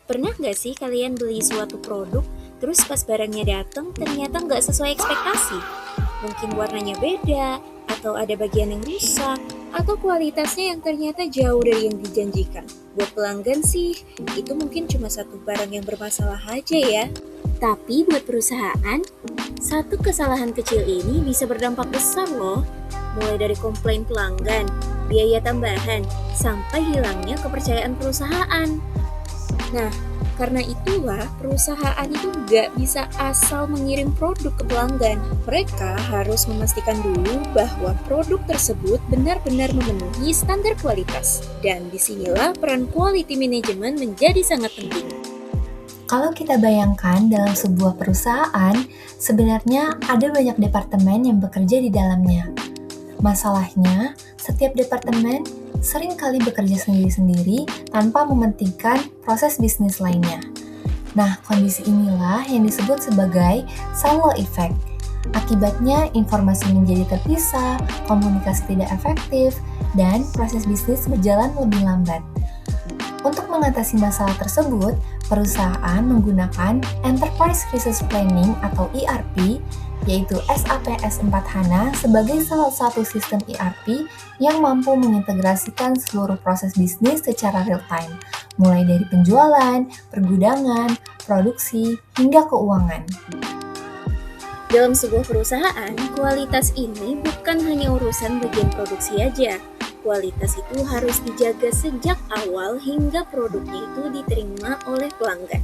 Pernah nggak sih kalian beli suatu produk, terus pas barangnya datang ternyata nggak sesuai ekspektasi? Mungkin warnanya beda, atau ada bagian yang rusak, atau kualitasnya yang ternyata jauh dari yang dijanjikan. Buat pelanggan sih, itu mungkin cuma satu barang yang bermasalah aja ya. Tapi buat perusahaan, satu kesalahan kecil ini bisa berdampak besar loh. Mulai dari komplain pelanggan, biaya tambahan, sampai hilangnya kepercayaan perusahaan. Nah, karena itulah perusahaan itu nggak bisa asal mengirim produk ke pelanggan. Mereka harus memastikan dulu bahwa produk tersebut benar-benar memenuhi standar kualitas. Dan disinilah peran quality management menjadi sangat penting. Kalau kita bayangkan dalam sebuah perusahaan, sebenarnya ada banyak departemen yang bekerja di dalamnya. Masalahnya, setiap departemen sering kali bekerja sendiri-sendiri tanpa mementingkan proses bisnis lainnya. Nah, kondisi inilah yang disebut sebagai silo effect. Akibatnya, informasi menjadi terpisah, komunikasi tidak efektif, dan proses bisnis berjalan lebih lambat. Untuk mengatasi masalah tersebut, perusahaan menggunakan Enterprise Resource Planning atau ERP, yaitu SAP S4 HANA sebagai salah satu sistem ERP yang mampu mengintegrasikan seluruh proses bisnis secara real-time, mulai dari penjualan, pergudangan, produksi, hingga keuangan. Dalam sebuah perusahaan, kualitas ini bukan hanya urusan bagian produksi aja. Kualitas itu harus dijaga sejak awal hingga produknya itu diterima oleh pelanggan.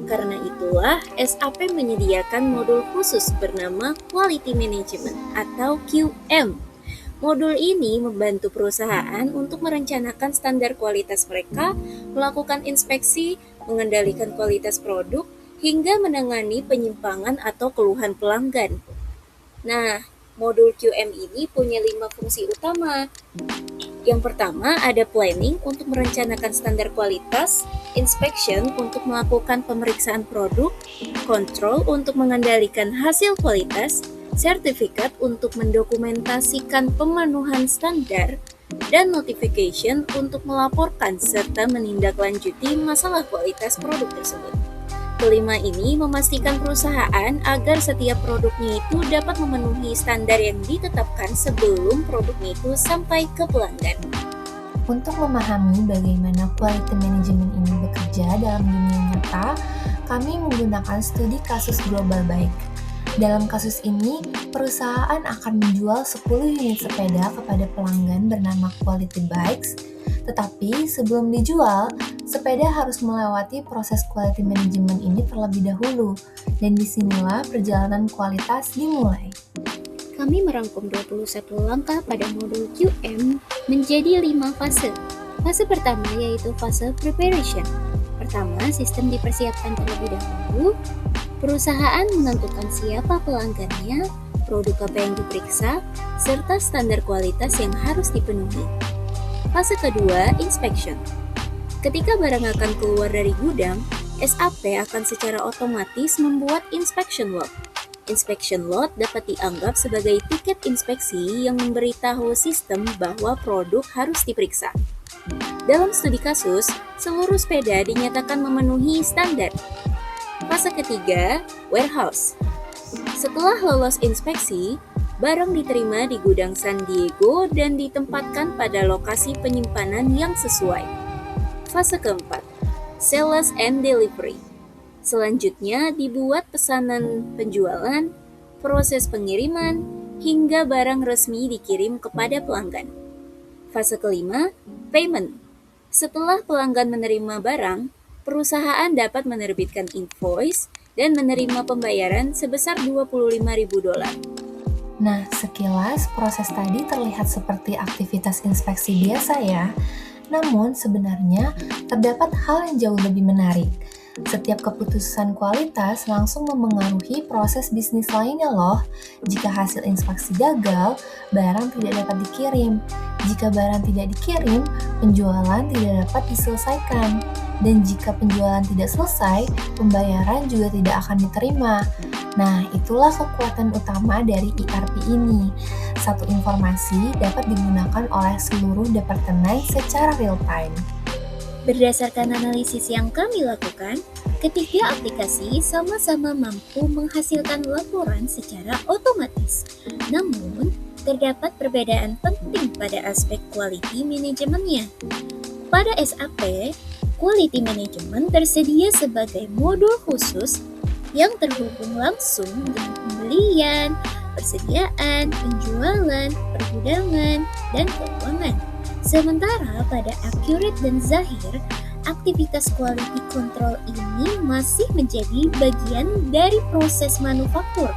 Karena itulah SAP menyediakan modul khusus bernama Quality Management atau QM. Modul ini membantu perusahaan untuk merencanakan standar kualitas mereka, melakukan inspeksi, mengendalikan kualitas produk, hingga menangani penyimpangan atau keluhan pelanggan. Nah, modul QM ini punya 5 fungsi utama. Yang pertama ada planning untuk merencanakan standar kualitas, inspection untuk melakukan pemeriksaan produk, control untuk mengendalikan hasil kualitas, sertifikat untuk mendokumentasikan pemenuhan standar, dan notification untuk melaporkan serta menindaklanjuti masalah kualitas produk tersebut. Kelima ini memastikan perusahaan agar setiap produknya itu dapat memenuhi standar yang ditetapkan sebelum produknya itu sampai ke pelanggan. Untuk memahami bagaimana quality management ini bekerja dalam dunia nyata, kami menggunakan studi kasus global bike. Dalam kasus ini, perusahaan akan menjual 10 unit sepeda kepada pelanggan bernama Quality Bikes, tetapi sebelum dijual, sepeda harus melewati proses quality management ini terlebih dahulu, dan disinilah perjalanan kualitas dimulai. Kami merangkum 21 langkah pada modul QM menjadi 5 fase. Fase pertama yaitu fase preparation. Pertama, sistem dipersiapkan terlebih dahulu. Perusahaan menentukan siapa pelanggannya, produk apa yang diperiksa, serta standar kualitas yang harus dipenuhi. Fase kedua, inspection. Ketika barang akan keluar dari gudang, SAP akan secara otomatis membuat inspection log. Inspection log dapat dianggap sebagai tiket inspeksi yang memberitahu sistem bahwa produk harus diperiksa. Dalam studi kasus, seluruh sepeda dinyatakan memenuhi standar. Fase ketiga, warehouse. Setelah lolos inspeksi, barang diterima di gudang San Diego dan ditempatkan pada lokasi penyimpanan yang sesuai. Fase keempat, sales and delivery. Selanjutnya dibuat pesanan penjualan, proses pengiriman, hingga barang resmi dikirim kepada pelanggan. Fase kelima, payment. Setelah pelanggan menerima barang, perusahaan dapat menerbitkan invoice dan menerima pembayaran sebesar $25.000. Nah, sekilas proses tadi terlihat seperti aktivitas inspeksi biasa ya. Namun sebenarnya terdapat hal yang jauh lebih menarik. Setiap keputusan kualitas langsung memengaruhi proses bisnis lainnya loh. Jika hasil inspeksi gagal, barang tidak dapat dikirim. Jika barang tidak dikirim, penjualan tidak dapat diselesaikan. Dan jika penjualan tidak selesai, pembayaran juga tidak akan diterima. Nah, itulah kekuatan utama dari ERP ini. Satu informasi dapat digunakan oleh seluruh departemen secara real time. Berdasarkan analisis yang kami lakukan, ketiga aplikasi sama-sama mampu menghasilkan laporan secara otomatis. Namun, terdapat perbedaan penting pada aspek quality manajemennya. Pada SAP, quality management tersedia sebagai modul khusus yang terhubung langsung dengan pembelian, persediaan, penjualan, pergudangan, dan keuangan. Sementara pada Accurate dan Zahir, aktivitas quality control ini masih menjadi bagian dari proses manufaktur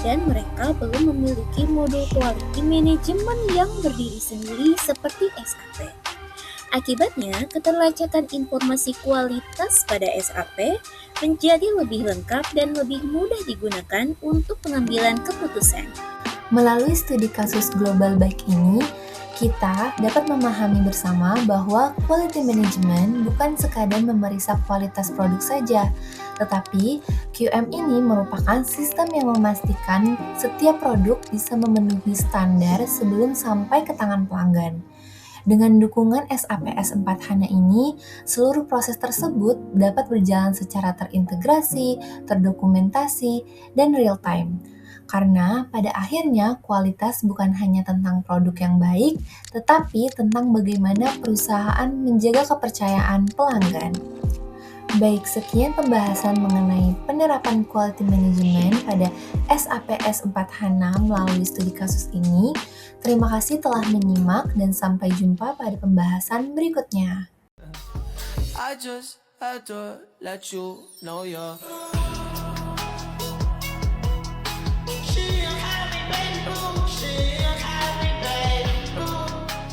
dan mereka belum memiliki modul quality management yang berdiri sendiri seperti SAP. Akibatnya, keterlacatan informasi kualitas pada SAP menjadi lebih lengkap dan lebih mudah digunakan untuk pengambilan keputusan. Melalui studi kasus global baik ini, kita dapat memahami bersama bahwa quality management bukan sekadar memeriksa kualitas produk saja, tetapi QM ini merupakan sistem yang memastikan setiap produk bisa memenuhi standar sebelum sampai ke tangan pelanggan. Dengan dukungan SAP S4 HANA ini, seluruh proses tersebut dapat berjalan secara terintegrasi, terdokumentasi, dan real-time. Karena pada akhirnya kualitas bukan hanya tentang produk yang baik, tetapi tentang bagaimana perusahaan menjaga kepercayaan pelanggan. Baik, sekian pembahasan mengenai penerapan quality management pada SAP S4 HANA melalui studi kasus ini. Terima kasih telah menyimak dan sampai jumpa pada pembahasan berikutnya. I just had to let you know you're